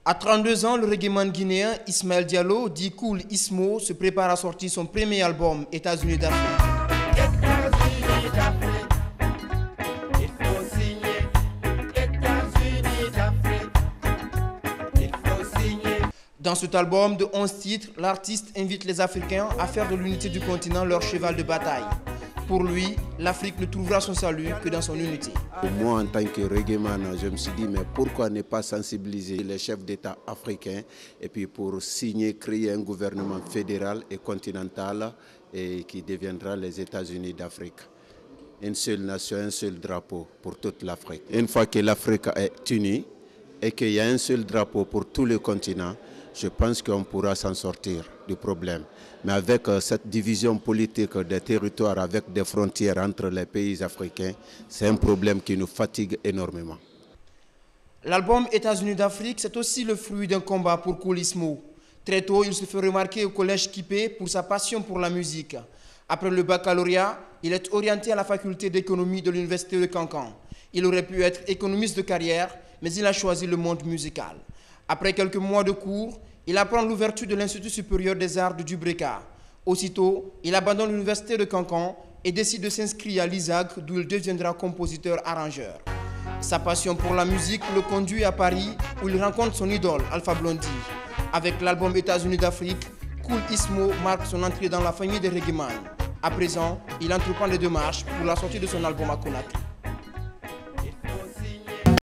À 32 ans, le reggaeman guinéen Ismaël Diallo, dit Cool Ismo, se prépare à sortir son premier album, États-Unis d'Afrique. États-Unis d'Afrique, il faut signer. États-Unis d'Afrique, il faut signer. Dans cet album de 11 titres, l'artiste invite les Africains à faire de l'unité du continent leur cheval de bataille. Pour lui, l'Afrique ne trouvera son salut que dans son unité. Pour moi, en tant que reggaeman, je me suis dit, mais pourquoi ne pas sensibiliser les chefs d'État africains et puis pour signer, créer un gouvernement fédéral et continental et qui deviendra les États-Unis d'Afrique. Une seule nation, un seul drapeau pour toute l'Afrique. Une fois que l'Afrique est unie et qu'il y a un seul drapeau pour tout le continent, je pense qu'on pourra s'en sortir du problème. Mais avec cette division politique des territoires, avec des frontières entre les pays africains, c'est un problème qui nous fatigue énormément. L'album États-Unis d'Afrique, c'est aussi le fruit d'un combat pour Cool Ismo. Très tôt, il se fait remarquer au collège Kipé pour sa passion pour la musique. Après le baccalauréat, il est orienté à la faculté d'économie de l'université de Cancan. Il aurait pu être économiste de carrière, mais il a choisi le monde musical. Après quelques mois de cours, il apprend l'ouverture de l'Institut supérieur des arts de Dubreka. Aussitôt, il abandonne l'université de Cancan et décide de s'inscrire à l'ISAG, d'où il deviendra compositeur-arrangeur. Sa passion pour la musique le conduit à Paris, où il rencontre son idole, Alpha Blondy. Avec l'album États-Unis d'Afrique, Cool Ismo marque son entrée dans la famille des reggaeman. À présent, il entreprend les démarches pour la sortie de son album à Conakry.